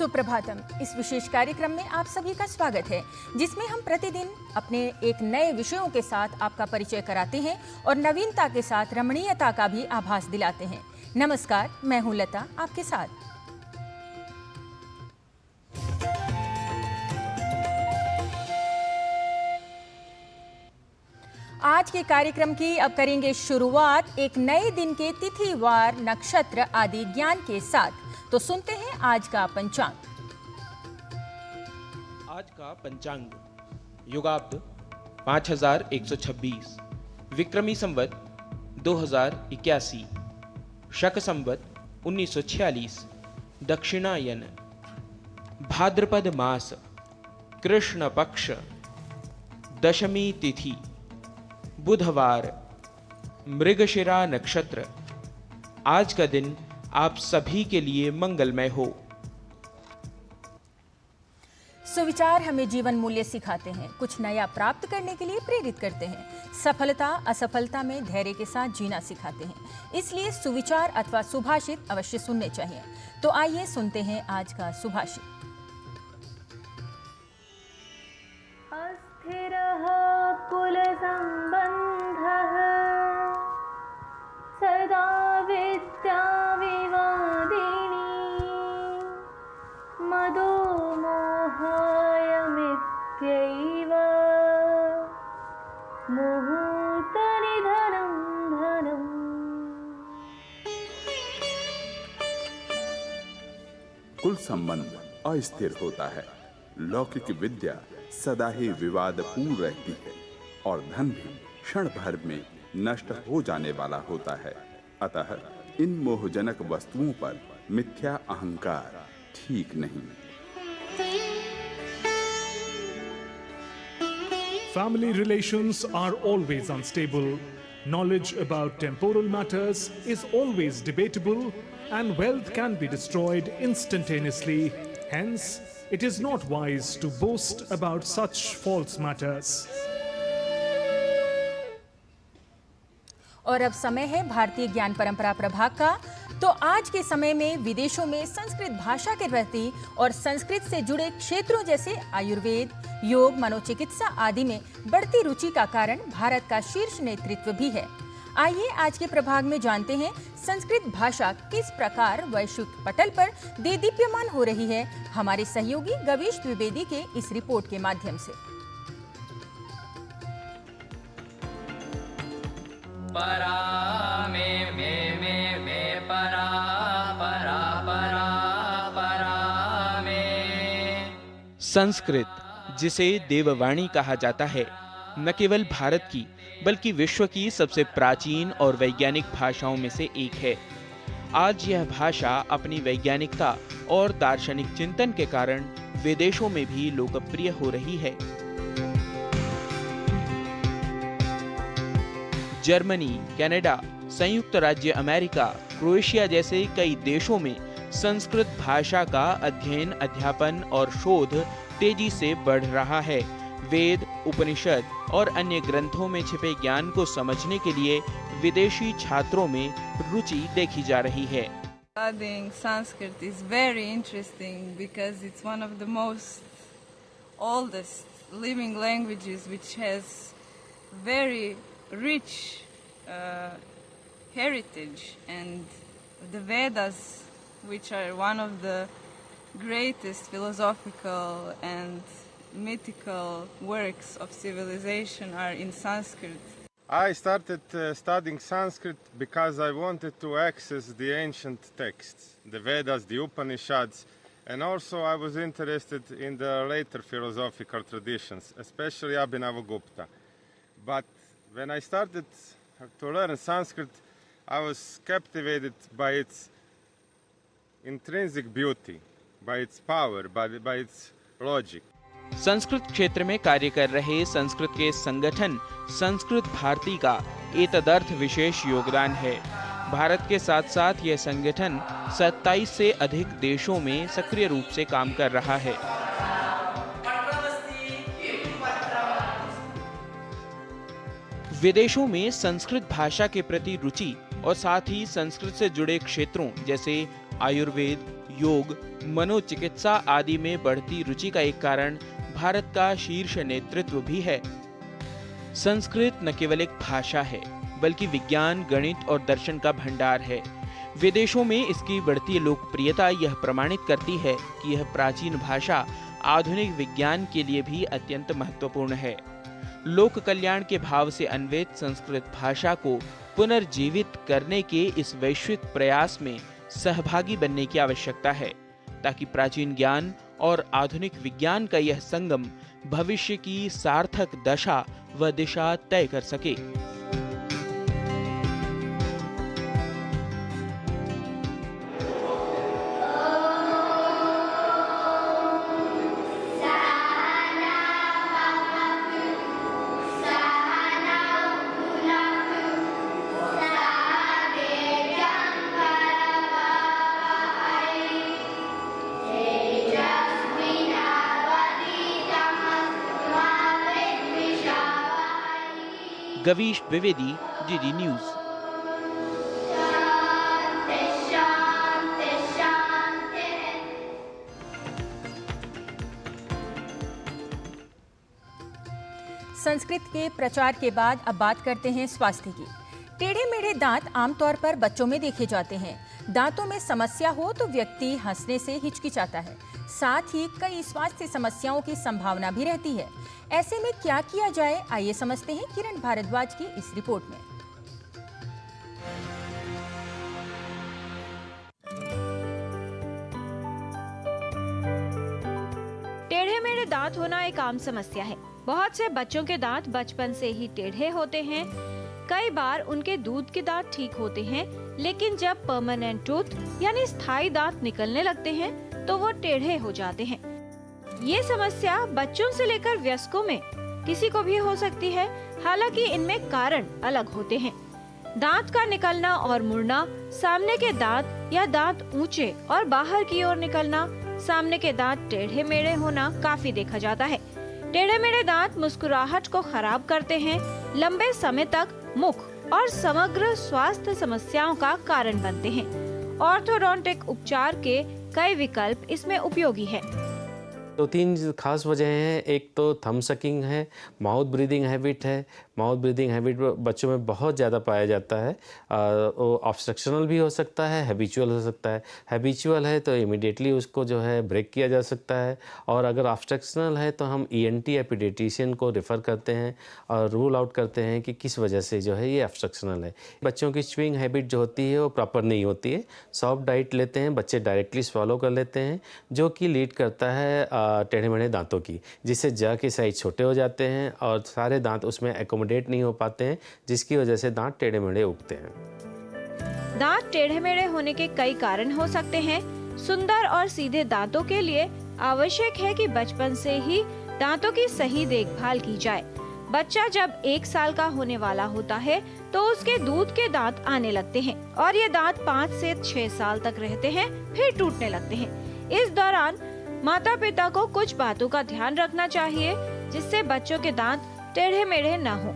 सुप्रभातम। इस विशेष कार्यक्रम में आप सभी का स्वागत है, जिसमें हम प्रतिदिन अपने एक नए विषयों के साथ आपका परिचय कराते हैं और नवीनता के साथ रमणीयता का भी आभास दिलाते हैं। नमस्कार, मैं हूं लता, आपके साथ। आज के कार्यक्रम की अब करेंगे शुरुआत एक नए दिन के तिथिवार, नक्षत्र आदि ज्ञान के साथ। तो सुनते हैं आज का पंचांग। आज का पंचांग युगाब्द 5126, विक्रमी संवत 2081, शक संवत 1946, दक्षिणायन, भाद्रपद मास, कृष्ण पक्ष, दशमी तिथि, बुधवार, मृगशिरा नक्षत्र। आज का दिन आप सभी के लिए मंगलमय हो। सुविचार हमें जीवन मूल्य सिखाते हैं, कुछ नया प्राप्त करने के लिए प्रेरित करते हैं, सफलता असफलता में धैर्य के साथ जीना सिखाते हैं। इसलिए सुविचार अथवा सुभाषित अवश्य सुनने चाहिए। तो आइए सुनते हैं आज का सुभाषित। अस्थिरः कुल संबंधः सदा विद्या विवादिनी मदो मोहाय मिथ्यैव मुहूर्त निधनं धनम्। कुल संबंध अस्थिर होता है, लौकिक विद्या सदा ही विवादपूर्ण रहती है और धन भी क्षण भर में नष्ट हो जाने वाला होता है। अतः इन मोहजनक वस्तुओं पर मिथ्या अहंकार ठीक नहीं। Family relations are always unstable. Knowledge about temporal matters is always debatable, and wealth can be destroyed instantaneously. Hence, it is not wise to boast about such false matters. और अब समय है भारतीय ज्ञान परंपरा प्रभाग का। तो आज के समय में विदेशों में संस्कृत भाषा के प्रति और संस्कृत से जुड़े क्षेत्रों जैसे आयुर्वेद, योग, मनोचिकित्सा आदि में बढ़ती रुचि का कारण भारत का शीर्ष नेतृत्व भी है। आइए आज के प्रभाग में जानते हैं संस्कृत भाषा किस प्रकार वैश्विक पटल पर देदीप्यमान हो रही है, हमारे सहयोगी गवेश द्विवेदी के इस रिपोर्ट के माध्यम से। परा में परा परा परा परा में। संस्कृत, जिसे देववाणी कहा जाता है, न केवल भारत की बल्कि विश्व की सबसे प्राचीन और वैज्ञानिक भाषाओं में से एक है। आज यह भाषा अपनी वैज्ञानिकता और दार्शनिक चिंतन के कारण विदेशों में भी लोकप्रिय हो रही है। जर्मनी, कनाडा, संयुक्त राज्य अमेरिका, क्रोएशिया जैसे कई देशों में संस्कृत भाषा का अध्ययन, अध्यापन और शोध तेजी से बढ़ रहा है। वेद, उपनिषद और अन्य ग्रंथों में छिपे ज्ञान को समझने के लिए विदेशी छात्रों में रुचि देखी जा रही है। Studying Sanskrit is very interesting because it's one of the most oldest living languages which has very rich heritage, and the Vedas, which are one of the greatest philosophical and mythical works of civilization, are in Sanskrit. I started studying Sanskrit because I wanted to access the ancient texts, the Vedas, the Upanishads, and also I was interested in the later philosophical traditions, especially Abhinavagupta. But when I started to learn Sanskrit, I was captivated by its intrinsic beauty, by its power, by its logic. Sanskrit क्षेत्र में कार्य कर रहे संस्कृत के संगठन संस्कृत भारती का एतदर्थ विशेष योगदान है। भारत के साथ साथ यह संगठन 27 से अधिक देशों में सक्रिय रूप से काम कर रहा है। विदेशों में संस्कृत भाषा के प्रति रुचि और साथ ही संस्कृत से जुड़े क्षेत्रों जैसे आयुर्वेद, योग, मनोचिकित्सा आदि में बढ़ती रुचि का एक कारण भारत का शीर्ष नेतृत्व भी है। संस्कृत न केवल एक भाषा है, बल्कि विज्ञान, गणित और दर्शन का भंडार है। विदेशों में इसकी बढ़ती लोकप्रियता यह प्रमाणित करती है कि यह प्राचीन भाषा आधुनिक विज्ञान के लिए भी अत्यंत महत्वपूर्ण है। लोक कल्याण के भाव से अन्वित संस्कृत भाषा को पुनर्जीवित करने के इस वैश्विक प्रयास में सहभागी बनने की आवश्यकता है, ताकि प्राचीन ज्ञान और आधुनिक विज्ञान का यह संगम भविष्य की सार्थक दशा व दिशा तय कर सके। Gavish Dwivedi, DD news. संस्कृत के प्रचार के बाद अब बात करते हैं स्वास्थ्य की। टेढ़े मेढ़े दांत आमतौर पर बच्चों में देखे जाते हैं। दांतों में समस्या हो तो व्यक्ति हंसने से हिचकिचाता है। साथ ही कई स्वास्थ्य समस्याओं की संभावना भी रहती है। ऐसे में क्या किया जाए, आइए समझते हैं किरण भारद्वाज की इस रिपोर्ट में। टेढ़े मेढ़े दांत होना एक आम समस्या है। बहुत से बच्चों के दांत बचपन से ही टेढ़े होते हैं। कई बार उनके दूध के दांत ठीक होते हैं, लेकिन जब परमानेंट टूथ यानी स्थायी दांत निकलने लगते हैं तो वो टेढ़े हो जाते हैं। ये समस्या बच्चों से लेकर वयस्कों में किसी को भी हो सकती है। हालांकि इनमें कारण अलग होते हैं। दांत का निकलना और मुड़ना, सामने के दांत या दांत ऊंचे और बाहर की ओर निकलना, सामने के दांत टेढ़े मेढ़े होना काफी देखा जाता है। टेढ़े मेढ़े दांत मुस्कुराहट को खराब करते हैं, लंबे समय तक मुख और समग्र स्वास्थ्य समस्याओं का कारण बनते हैं। ऑर्थोडोंटिक उपचार के कई विकल्प इसमें उपयोगी है। दो तीन खास वजह हैं। एक तो थंब सकिंग है, माउथ ब्रीदिंग हैबिट है। माउथ ब्रीदिंग हैबिट बच्चों में बहुत ज़्यादा पाया जाता है। वो ऑब्स्ट्रक्शनल भी हो सकता है, हैबिचुअल हो सकता है। हैबिचुअल है तो इमीडिएटली उसको जो है ब्रेक किया जा सकता है, और अगर ऑब्स्ट्रक्शनल है तो हम ENT या पीडियाट्रिशियन को रेफ़र करते हैं और रूल आउट करते हैं कि किस वजह से जो है ये ऑब्स्ट्रक्शनल है। बच्चों की च्युइंग हैबिट जो होती है वो प्रॉपर नहीं होती है। सॉफ्ट डाइट लेते हैं बच्चे, डायरेक्टली स्वॉलो कर लेते हैं, जो कि लीड करता है टेढ़े मेढ़े दांतों की, जिससे जड़ के साइज छोटे हो जाते हैं और सारे दांत उसमें एकोमोडेट नहीं हो पाते हैं, जिसकी वजह से दांत टेढ़े मेढ़े उगते हैं। दांत टेढ़े मेढ़े होने के कई कारण हो सकते हैं। सुंदर और सीधे दांतों के लिए आवश्यक है कि बचपन से ही दांतों की सही देखभाल की जाए। बच्चा जब 1 साल का होने वाला होता है तो उसके दूध के दांत आने लगते हैं और ये दांत 5 से 6 साल तक रहते हैं, फिर टूटने लगते हैं। इस दौरान माता पिता को कुछ बातों का ध्यान रखना चाहिए, जिससे बच्चों के दांत टेढ़े मेढ़े न हो।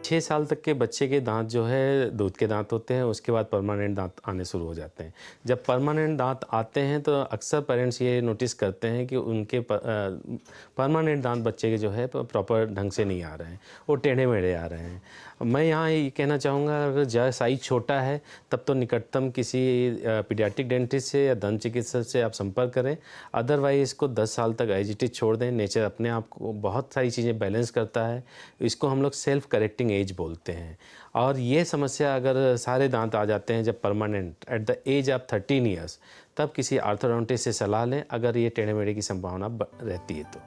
6 साल तक के बच्चे के दांत जो है दूध के दांत होते हैं, उसके बाद परमानेंट दांत आने शुरू हो जाते हैं। जब परमानेंट दांत आते हैं तो अक्सर पेरेंट्स ये नोटिस करते हैं कि उनके परमानेंट दांत बच्चे के जो है प्रॉपर ढंग से नहीं आ रहे हैं, वो टेढ़े मेढ़े आ रहे हैं। मैं यहाँ ये कहना चाहूँगा, अगर ज़्यादा साइज छोटा है तब तो निकटतम किसी पीडियाट्रिक डेंटिस्ट से या दंत चिकित्सक से आप संपर्क करें। अदरवाइज इसको 10 साल तक एज इट इज छोड़ दें। नेचर अपने आप को बहुत सारी चीज़ें बैलेंस करता है। इसको हम लोग सेल्फ करेक्टिंग एज बोलते हैं। और ये समस्या अगर सारे दांत आ जाते हैं जब permanent at the age of 13 years, तब किसी ऑर्थोडोंटिस्ट से सलाह लें, अगर ये टेढ़े मेढ़े की संभावना रहती है तो।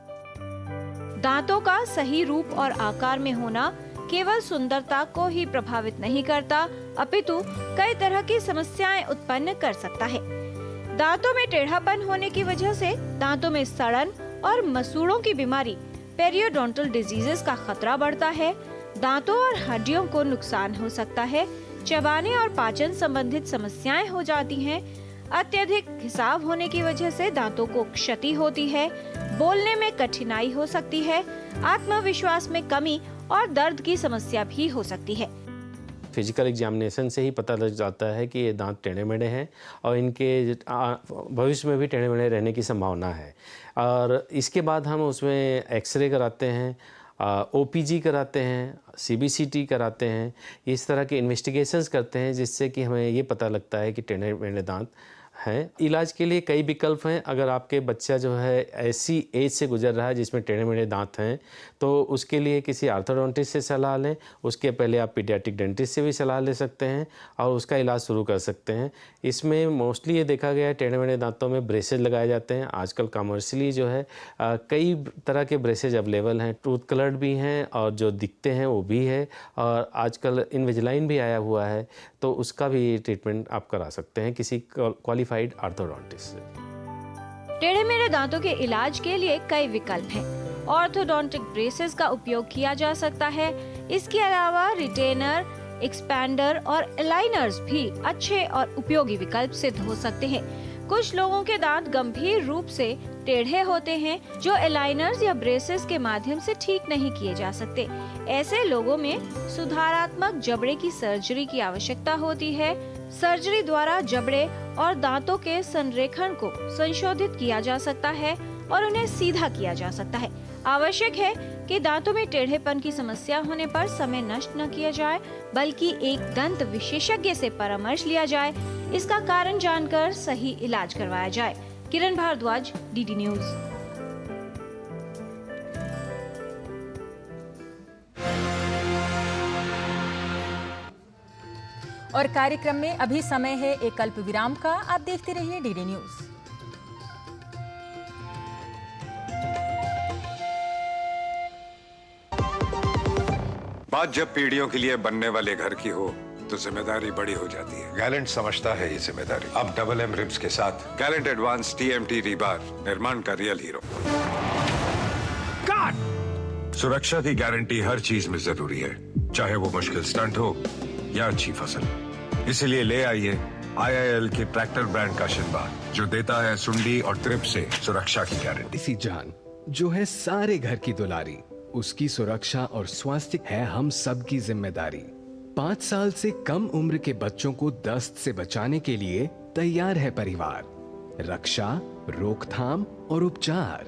दांतों का सही रूप और आकार में होना केवल सुंदरता को ही प्रभावित नहीं करता, अपितु कई तरह की समस्याएं उत्पन्न कर सकता है। दांतों में टेढ़ापन होने की वजह से दांतों में सड़न और मसूड़ों की बीमारी, पेरियोडोंटल डिजीजेस का खतरा बढ़ता है। दांतों और हड्डियों को नुकसान हो सकता है। चबाने और पाचन संबंधित समस्याएं हो जाती हैं। अत्यधिक घिसाव होने की वजह से दांतों को क्षति होती है। बोलने में कठिनाई हो सकती है। आत्मविश्वास में कमी और दर्द की समस्या भी हो सकती है। फिजिकल एग्जामिनेशन से ही पता लग जाता है कि ये दांत टेढ़े मेढ़े हैं और इनके भविष्य में भी टेढ़े मेढ़े रहने की संभावना है। और इसके बाद हम उसमें एक्सरे कराते हैं, OPG कराते हैं, CBCT कराते हैं, इस तरह के इन्वेस्टिगेशंस करते हैं जिससे कि हमें ये पता लगता है कि टेढ़े मेढ़े दांत हैं। इलाज के लिए कई विकल्प हैं। अगर आपके बच्चा जो है ऐसी एज से गुजर रहा है जिसमें टेढ़े मेढ़े दांत हैं तो उसके लिए किसी ऑर्थोडोंटिस्ट से सलाह लें। उसके पहले आप पीडियाट्रिक डेंटिस्ट से भी सलाह ले सकते हैं और उसका इलाज शुरू कर सकते हैं। इसमें मोस्टली ये देखा गया है टेढ़े मेढ़े दांतों में ब्रेसेज लगाए जाते हैं। आजकल कमर्शियली जो है कई तरह के ब्रेसेज अवेलेबल हैं, टूथ कलर्ड भी हैं और जो दिखते हैं वो भी है, और आजकल इनविजिलाइन भी आया हुआ है तो उसका भी ट्रीटमेंट आप करा सकते हैं किसी क्वालिफाइड ऑर्थोडोंटिस्ट से। टेढ़े मेढ़े दांतों के इलाज के लिए कई विकल्प हैं। ऑर्थोडोंटिक ब्रेसेस का उपयोग किया जा सकता है। इसके अलावा रिटेनर, एक्सपैंडर और अलाइनर्स भी अच्छे और उपयोगी विकल्प सिद्ध हो सकते हैं। कुछ लोगों के दांत गंभीर रूप से टेढ़े होते हैं जो अलाइनर्स या ब्रेसेस के माध्यम से ठीक नहीं किए जा सकते। ऐसे लोगों में सुधारात्मक जबड़े की सर्जरी की आवश्यकता होती है। सर्जरी द्वारा जबड़े और दांतों के संरेखण को संशोधित किया जा सकता है और उन्हें सीधा किया जा सकता है। आवश्यक है कि दांतों में टेढ़ेपन की समस्या होने पर समय नष्ट न किया जाए, बल्कि एक दंत विशेषज्ञ से परामर्श लिया जाए। इसका कारण जानकर सही इलाज करवाया जाए। किरण भारद्वाज, DD न्यूज। और कार्यक्रम में अभी समय है एक अल्प विराम का। आप देखते रहिए DD न्यूज। बात जब पीढ़ियों के लिए बनने वाले घर की हो तो जिम्मेदारी बड़ी हो जाती है। गैलेंट समझता है ये जिम्मेदारी। अब डबल M रिब्स के साथ गैलेंट एडवांस TMT रीबार निर्माण का रियल हीरो। सुरक्षा की गारंटी हर चीज में जरूरी है, चाहे वो मुश्किल स्टंट हो या अच्छी फसल। इसीलिए ले आइए IIL के ट्रैक्टर ब्रांड का शिनबार, जो देता है सुंडी और ट्रिप से सुरक्षा की गारंटी। इसी जान जो है सारे घर की दुलारी, उसकी सुरक्षा और स्वास्थ्य है हम सब की जिम्मेदारी। 5 साल से कम उम्र के बच्चों को दस्त से बचाने के लिए तैयार है परिवार। रक्षा, रोकथाम और उपचार।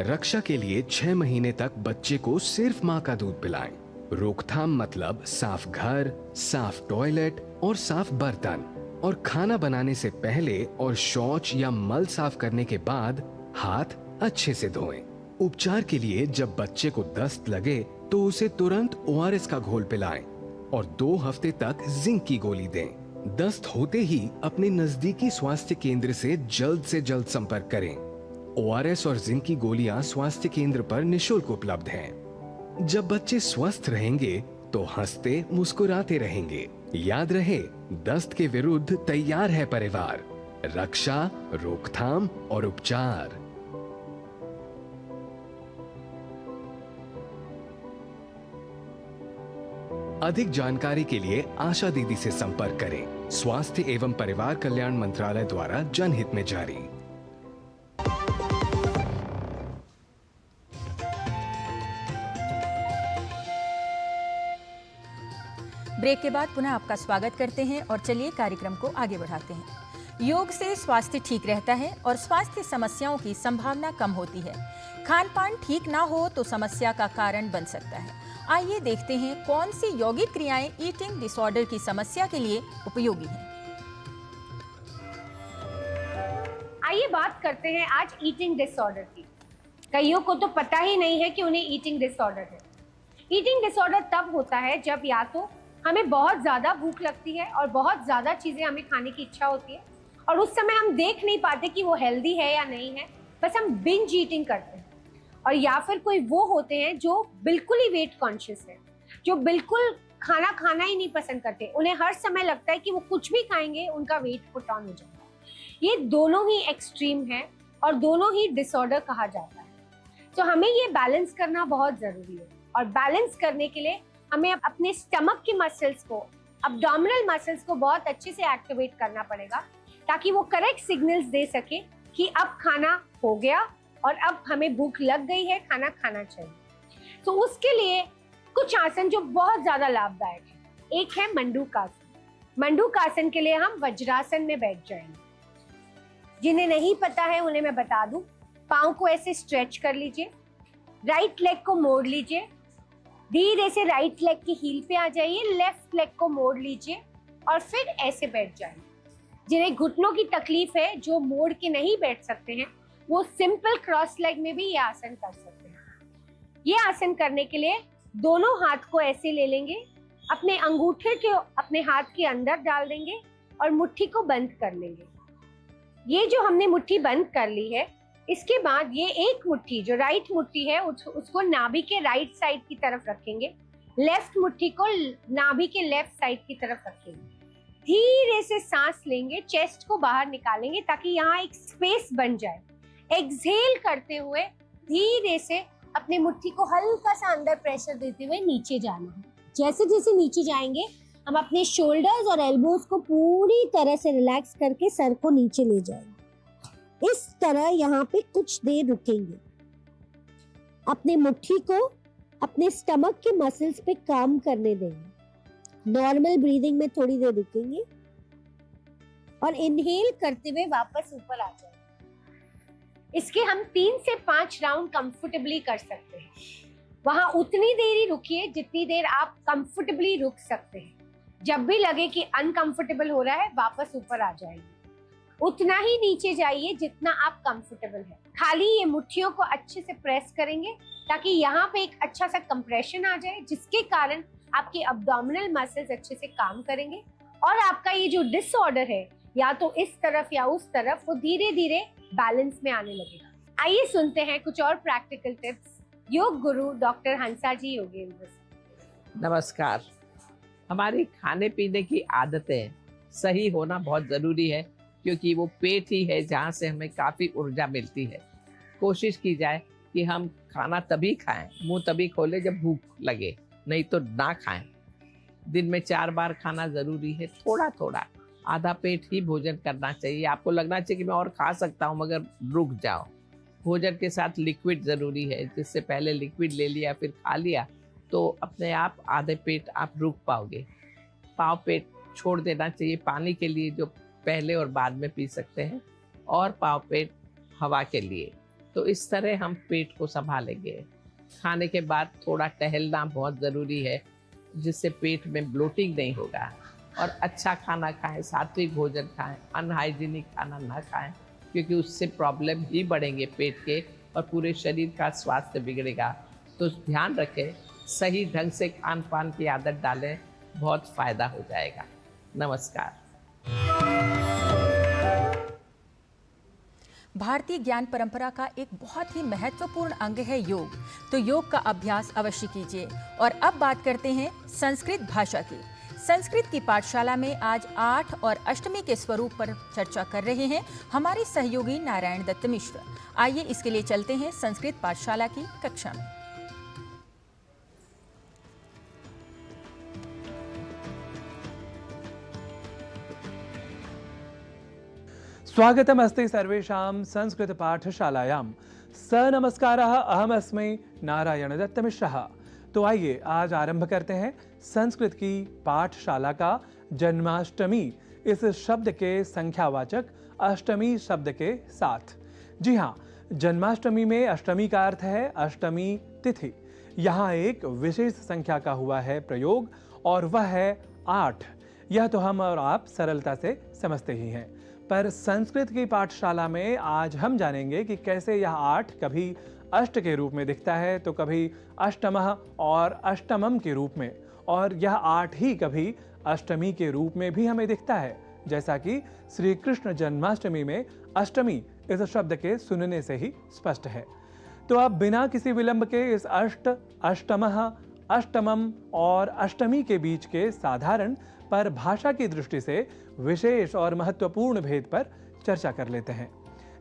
रक्षा के लिए 6 महीने तक बच्चे को सिर्फ माँ का दूध पिलाएं। रोकथाम मतलब साफ घर, साफ टॉयलेट और साफ बर्तन, और खाना बनाने से पहले और शौच या मल साफ करने के बाद हाथ अच्छे से धोएं। उपचार के लिए जब बच्चे को दस्त लगे तो उसे तुरंत ORS का घोल पिलाएं और 2 हफ्ते तक जिंक की गोली दें। दस्त होते ही अपने नजदीकी स्वास्थ्य केंद्र से जल्द संपर्क करें। ORS और जिंक की गोलियां स्वास्थ्य केंद्र पर निशुल्क उपलब्ध हैं। जब बच्चे स्वस्थ रहेंगे तो हंसते मुस्कुराते रहेंगे। याद रहे, दस्त के विरुद्ध तैयार है परिवार। रक्षा, रोकथाम और उपचार। अधिक जानकारी के लिए आशा दीदी से संपर्क करें। स्वास्थ्य एवं परिवार कल्याण मंत्रालय द्वारा जनहित में जारी। ब्रेक के बाद पुनः आपका स्वागत करते हैं और चलिए कार्यक्रम को आगे बढ़ाते हैं। योग से स्वास्थ्य ठीक रहता है और स्वास्थ्य समस्याओं की संभावना कम होती है। खान पान ठीक ना हो तो समस्या का कारण बन सकता है। आइए देखते हैं कौन सी यौगिक क्रियाएं ईटिंग डिसऑर्डर की समस्या के लिए उपयोगी हैं। आइए बात करते हैं आज ईटिंग डिसऑर्डर की। कईयों को तो पता ही नहीं है कि उन्हें ईटिंग डिसऑर्डर है। ईटिंग डिसऑर्डर तब होता है जब या तो हमें बहुत ज़्यादा भूख लगती है और बहुत ज़्यादा चीज़ें हमें खाने की इच्छा होती है और उस समय हम देख नहीं पाते कि वो हेल्दी है या नहीं है, बस हम बिंज ईटिंग करते हैं। और या फिर कोई वो होते हैं जो बिल्कुल ही वेट कॉन्शियस है, जो बिल्कुल खाना खाना ही नहीं पसंद करते। उन्हें हर समय लगता है कि वो कुछ भी खाएंगे उनका वेट पुट ऑन हो जाएगा। ये दोनों ही एक्सट्रीम है और दोनों ही डिसऑर्डर कहा जाता है। तो हमें ये बैलेंस करना बहुत ज़रूरी है और बैलेंस करने के लिए हमें अपने स्टमक के मसल्स को, अब्डोमिनल मसल्स को बहुत अच्छे से एक्टिवेट करना पड़ेगा ताकि वो करेक्ट सिग्नल्स दे सके कि अब खाना हो गया और अब हमें भूख लग गई है, खाना खाना चाहिए। तो उसके लिए कुछ आसन जो बहुत ज़्यादा लाभदायक है। एक है मंडूकासन। मंडूकासन के लिए हम वज्रासन में बैठ जाएंगे। जिन्हें नहीं पता है उन्हें मैं बता दूं, पाँव को ऐसे स्ट्रेच कर लीजिए, राइट लेग को मोड़ लीजिए, धीरे से राइट लेग की हील पे आ जाइए, लेफ्ट लेग को मोड़ लीजिए और फिर ऐसे बैठ जाइए। जिन्हें घुटनों की तकलीफ है, जो मोड़ के नहीं बैठ सकते हैं, वो सिंपल क्रॉस लेग में भी ये आसन कर सकते हैं। ये आसन करने के लिए दोनों हाथ को ऐसे ले लेंगे, अपने अंगूठे को अपने हाथ के अंदर डाल देंगे और मुट्ठी को बंद कर लेंगे। ये जो हमने मुट्ठी बंद कर ली है, इसके बाद ये एक मुट्ठी जो राइट मुट्ठी है उसको नाभि के राइट साइड की तरफ रखेंगे, लेफ्ट मुट्ठी को नाभि के लेफ्ट साइड की तरफ रखेंगे। धीरे से सांस लेंगे, चेस्ट को बाहर निकालेंगे ताकि यहाँ एक स्पेस बन जाए। एक्सहेल करते हुए धीरे से अपने मुट्ठी को हल्का सा अंदर प्रेशर देते हुए नीचे जाना है। जैसे जैसे नीचे जाएंगे हम अपने शोल्डर्स और एल्बोज को पूरी तरह से रिलैक्स करके सर को नीचे ले जाएंगे। इस तरह यहाँ पे कुछ देर रुकेंगे। अपने मुट्ठी को अपने स्टमक के मसल्स पे काम करने देंगे। नॉर्मल ब्रीदिंग में थोड़ी देर रुकेंगे और इनहेल करते हुए वापस ऊपर आ जाएंगे। इसके हम 3 से 5 राउंड कंफर्टेबली कर सकते हैं। वहां उतनी देर ही रुकिए जितनी देर आप कंफर्टेबली रुक सकते हैं। जब भी लगे कि अनकंफर्टेबल हो रहा है, वापस ऊपर आ जाएंगे। उतना ही नीचे जाइए जितना आप कंफर्टेबल है। खाली ये मुट्ठियों को अच्छे से प्रेस करेंगे ताकि यहाँ पे एक अच्छा सा कंप्रेशन आ जाए, जिसके कारण आपके अब्डोमिनल मसल्स अच्छे से काम करेंगे और आपका ये जो डिसऑर्डर है, या तो इस तरफ या उस तरफ, वो धीरे धीरे बैलेंस में आने लगेगा। आइए सुनते हैं कुछ और practical tips yoga guru doctor हंसा जी योगेंद्र से। नमस्कार। हमारी खाने पीने की आदतें सही होना बहुत ज़रूरी है, क्योंकि वो पेट ही है जहाँ से हमें काफ़ी ऊर्जा मिलती है। कोशिश की जाए कि हम खाना तभी खाएं, मुंह तभी खोलें जब भूख लगे, नहीं तो ना खाएं। दिन में 4 बार खाना ज़रूरी है। थोड़ा थोड़ा आधा पेट ही भोजन करना चाहिए। आपको लगना चाहिए कि मैं और खा सकता हूँ, मगर रुक जाओ। भोजन के साथ लिक्विड ज़रूरी है, जिससे पहले लिक्विड ले लिया फिर खा लिया तो अपने आप आधे पेट आप रुक पाओगे। पाव पेट छोड़ देना चाहिए पानी के लिए, जो पहले और बाद में पी सकते हैं, और पाव पेट हवा के लिए। तो इस तरह हम पेट को संभालेंगे। खाने के बाद थोड़ा टहलना बहुत ज़रूरी है, जिससे पेट में ब्लोटिंग नहीं होगा। और अच्छा खाना खाएं, सात्विक भोजन खाएं, अनहाइजीनिक खाना ना खाएं, क्योंकि उससे प्रॉब्लम ही बढ़ेंगे पेट के और पूरे शरीर का स्वास्थ्य बिगड़ेगा। तो ध्यान रखें, सही ढंग से खान पान की आदत डालें, बहुत फ़ायदा हो जाएगा। नमस्कार। भारतीय ज्ञान परंपरा का एक बहुत ही महत्वपूर्ण अंग है योग। तो योग का अभ्यास अवश्य कीजिए। और अब बात करते हैं संस्कृत भाषा की। संस्कृत की पाठशाला में आज 8 और अष्टमी के स्वरूप पर चर्चा कर रहे हैं हमारे सहयोगी नारायण दत्त मिश्र। आइए इसके लिए चलते हैं संस्कृत पाठशाला की कक्षा में। स्वागतम् अस्ति सर्वेषां संस्कृत पाठशालायां। सनमस्कारः, अहमस्मै नारायण दत्त मिश्रः। तो आइए आज आरंभ करते हैं संस्कृत की पाठशाला का जन्माष्टमी इस शब्द के संख्यावाचक अष्टमी शब्द के साथ। जी हाँ, जन्माष्टमी में अष्टमी का अर्थ है अष्टमी तिथि। यहाँ एक विशेष संख्या का हुआ है प्रयोग और वह है 8। यह तो हम और आप सरलता से समझते ही हैं, पर संस्कृत की पाठशाला में आज हम जानेंगे कि कैसे यह 8 कभी अष्ट के रूप में दिखता है तो कभी अष्टमः और अष्टमम के रूप में, और यह 8 ही कभी अष्टमी के रूप में भी हमें दिखता है, जैसा कि श्री कृष्ण जन्माष्टमी में अष्टमी इस शब्द के सुनने से ही स्पष्ट है। तो अब बिना किसी विलंब के इस अष्ट, अष्टमः, अष्टमम और अष्टमी के बीच के साधारण पर भाषा की दृष्टि से विशेष और महत्वपूर्ण भेद पर चर्चा कर लेते हैं।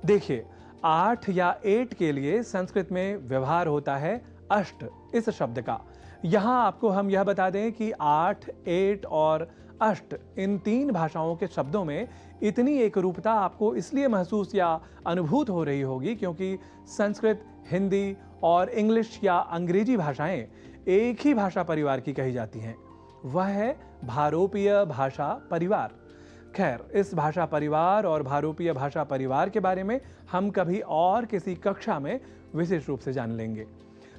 देखिए, 8 या 8 के लिए संस्कृत में व्यवहार होता है अष्ट इस शब्द का। यहाँ आपको हम यह बता दें कि 8, 8 और अष्ट इन 3 भाषाओं के शब्दों में इतनी एकरूपता आपको इसलिए महसूस या अनुभूत हो रही होगी क्योंकि संस्कृत, हिंदी और इंग्लिश या अंग्रेजी भाषाएं एक ही भाषा परिवार की कही जाती हैं। वह है भारोपीय भाषा परिवार। खैर, इस भाषा परिवार और भारोपीय भाषा परिवार के बारे में हम कभी और किसी कक्षा में विशेष रूप से जान लेंगे।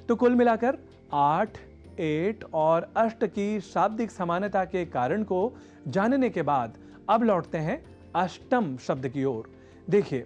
तो कुल मिलाकर 8, 8 और अष्ट की शाब्दिक समानता के कारण को जानने के बाद अब लौटते हैं अष्टम शब्द की ओर। देखिए,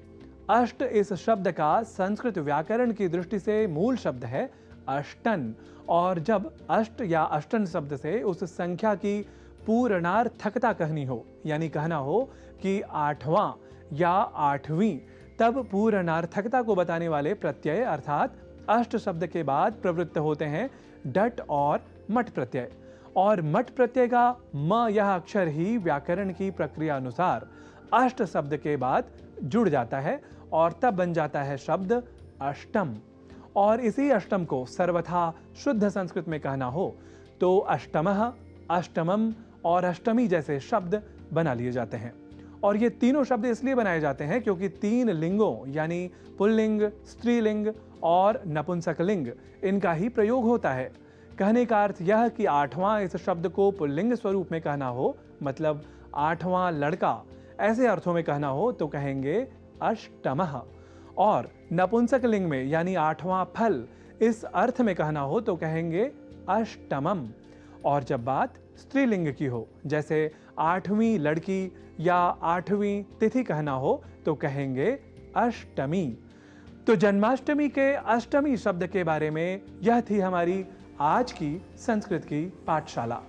अष्ट इस शब्द का संस्कृत व्याकरण की दृष्टि से मूल शब्द है अष्टन, और जब अष्ट या अष्टन शब्द से उस संख्या की पूर्णार्थकता कहनी हो, यानी कहना हो कि 8वां या 8वीं, तब पूर्णार्थकता को बताने वाले प्रत्यय अर्थात अष्ट शब्द के बाद प्रवृत्त होते हैं डट और मठ प्रत्यय। और मठ प्रत्यय का म यह अक्षर ही व्याकरण की प्रक्रिया अनुसार अष्ट शब्द के बाद जुड़ जाता है और तब बन जाता है शब्द अष्टम। और इसी अष्टम को सर्वथा शुद्ध संस्कृत में कहना हो तो अष्टमः, अष्टमम और अष्टमी जैसे शब्द बना लिए जाते हैं। और ये तीनों शब्द इसलिए बनाए जाते हैं क्योंकि 3 लिंगों यानी पुल्लिंग, स्त्रीलिंग और नपुंसकलिंग इनका ही प्रयोग होता है। कहने का अर्थ यह कि 8वां इस शब्द को पुल्लिंग स्वरूप में कहना हो, मतलब 8वां लड़का, ऐसे अर्थों में कहना हो तो कहेंगे अष्टमः, और नपुंसकलिंग में यानी 8वां फल इस अर्थ में कहना हो तो कहेंगे अष्टमम। और जब बात स्त्रीलिंग की हो, जैसे 8वीं लड़की या 8वीं तिथि कहना हो तो कहेंगे अष्टमी। तो जन्माष्टमी के अष्टमी शब्द के बारे में यह थी हमारी आज की संस्कृत की पाठशाला।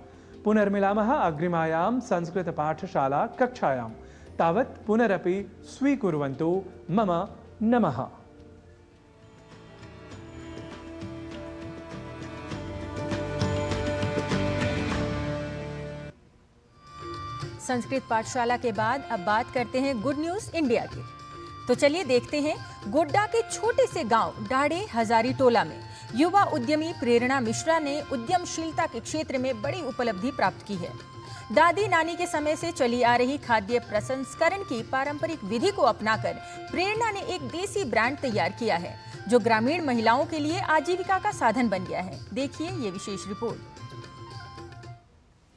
पुनर्मिलामः अग्रिमायां संस्कृत पाठशाला कक्षायां। तावत् पुनरपि स्वीकुर्वन्तु मम नमः। संस्कृत पाठशाला के बाद अब बात करते हैं गुड न्यूज इंडिया की। तो चलिए देखते हैं गोड्डा के छोटे से गांव डाढ़े हजारी टोला में युवा उद्यमी प्रेरणा मिश्रा ने उद्यमशीलता के क्षेत्र में बड़ी उपलब्धि प्राप्त की है। दादी नानी के समय से चली आ रही खाद्य प्रसंस्करण की पारंपरिक विधि को अपनाकर प्रेरणा ने एक देसी ब्रांड तैयार किया है जो ग्रामीण महिलाओं के लिए आजीविका का साधन बन गया है। देखिए ये विशेष रिपोर्ट।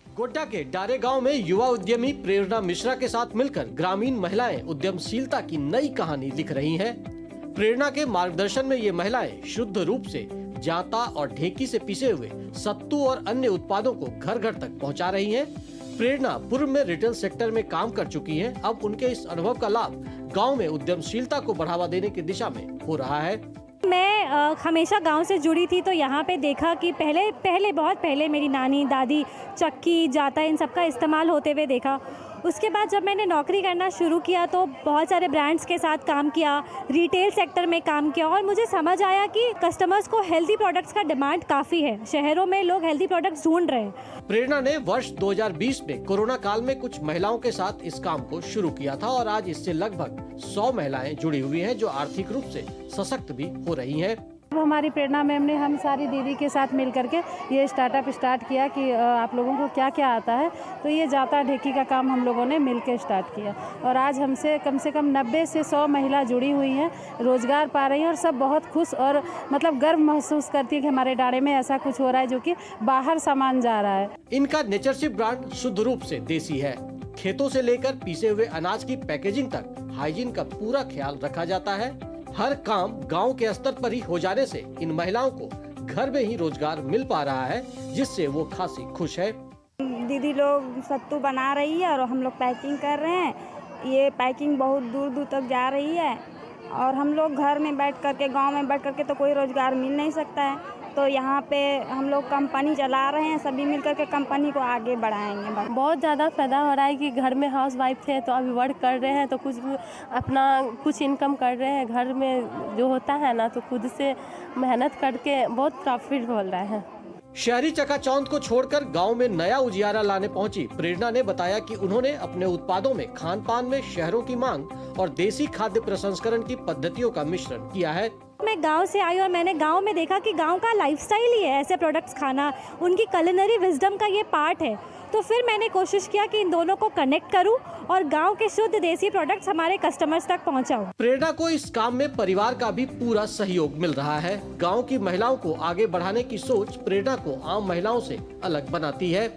गोड्डा के डारे गांव में युवा उद्यमी प्रेरणा मिश्रा के साथ मिलकर ग्रामीण महिलाएं उद्यमशीलता की नई कहानी लिख रही हैं। प्रेरणा के मार्गदर्शन में ये महिलाएं शुद्ध रूप से जाता और ढेकी से पिसे हुए सत्तू और अन्य उत्पादों को घर घर तक पहुंचा रही हैं। प्रेरणा पूर्व में रिटेल सेक्टर में काम कर चुकी हैं। अब उनके इस अनुभव का लाभ गांव में उद्यमशीलता को बढ़ावा देने की दिशा में हो रहा है। मैं हमेशा गांव से जुड़ी थी, तो यहाँ पे देखा कि बहुत पहले मेरी नानी दादी चक्की जाता इन सब का इस्तेमाल होते हुए देखा। उसके बाद जब मैंने नौकरी करना शुरू किया तो बहुत सारे ब्रांड्स के साथ काम किया, रिटेल सेक्टर में काम किया और मुझे समझ आया कि कस्टमर्स को हेल्दी प्रोडक्ट्स का डिमांड काफ़ी है। शहरों में लोग हेल्दी प्रोडक्ट्स ढूंढ रहे हैं। प्रेरणा ने वर्ष 2020 में कोरोना काल में कुछ महिलाओं के साथ इस काम को शुरू किया था और आज इससे लगभग 100 महिलाएं जुड़ी हुई हैं जो आर्थिक रूप से सशक्त भी हो रही हैं। हमारी प्रेरणा मैम ने हम सारी दीदी के साथ मिल करके ये स्टार्टअप स्टार्ट किया कि आप लोगों को क्या क्या आता है, तो ये जाता ढेकी का काम हम लोगों ने मिल के स्टार्ट किया और आज हमसे कम से कम 90 से 100 महिला जुड़ी हुई हैं, रोजगार पा रही हैं और सब बहुत खुश और मतलब गर्व महसूस करती है कि हमारे डारे में ऐसा कुछ हो रहा है जो कि बाहर सामान जा रहा है। इनका नेचरशिप ब्रांड शुद्ध रूप से देसी है। खेतों से लेकर पीसे हुए अनाज की पैकेजिंग तक हाइजीन का पूरा ख्याल रखा जाता है। हर काम गांव के स्तर पर ही हो जाने से इन महिलाओं को घर में ही रोजगार मिल पा रहा है, जिससे वो खासी खुश है। दीदी लोग सत्तू बना रही है और हम लोग पैकिंग कर रहे हैं। ये पैकिंग बहुत दूर दूर तक जा रही है और हम लोग घर में बैठ करके, गांव में बैठ करके तो कोई रोजगार मिल नहीं सकता है, तो यहाँ पे हम लोग कंपनी चला रहे हैं। सभी मिलकर के कंपनी को आगे बढ़ाएंगे। बहुत ज़्यादा फायदा हो रहा है कि घर में हाउस वाइफ थे तो अभी वर्क कर रहे हैं तो कुछ इनकम कर रहे हैं। घर में जो होता है ना तो खुद से मेहनत करके बहुत प्रॉफिट हो रहा है। शहरी चकाचौंध को छोड़कर गांव में नया उजियारा लाने पहुंची प्रेरणा ने बताया कि उन्होंने अपने उत्पादों में खान पान में शहरों की मांग और देसी खाद्य प्रसंस्करण की पद्धतियों का मिश्रण किया है। मैं गांव से आई और मैंने गांव में देखा कि गांव का लाइफस्टाइल ही है ऐसे प्रोडक्ट्स खाना, उनकी कुलिनरी विजडम का ये पार्ट है। तो फिर मैंने कोशिश किया कि इन दोनों को कनेक्ट करूं और गांव के शुद्ध देसी प्रोडक्ट्स हमारे कस्टमर्स तक पहुंचाऊं। प्रेरणा को इस काम में परिवार का भी पूरा सहयोग मिल रहा है। गांव की महिलाओं को आगे बढ़ाने की सोच प्रेरणा को आम महिलाओं से अलग बनाती है।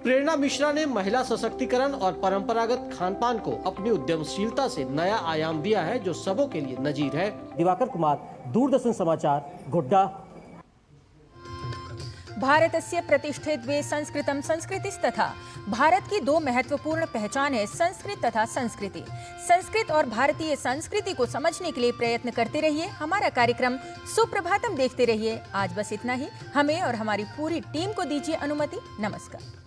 प्रेरणा मिश्रा ने महिला सशक्तिकरण और परंपरागत खानपान को अपनी उद्यमशीलता से नया आयाम दिया है, जो सबों के लिए नजीर है। दिवाकर कुमार, दूरदर्शन समाचार, गोड्डा। भारतस्य प्रतिष्ठे द्वे संस्कृतं संस्कृतिस्तथा। भारत की दो महत्वपूर्ण पहचान है, संस्कृत तथा संस्कृति। संस्कृत और भारतीय संस्कृति को समझने के लिए प्रयत्न करते रहिए। हमारा कार्यक्रम सुप्रभातम देखते रहिए। आज बस इतना ही। हमें और हमारी पूरी टीम को दीजिए अनुमति। नमस्कार।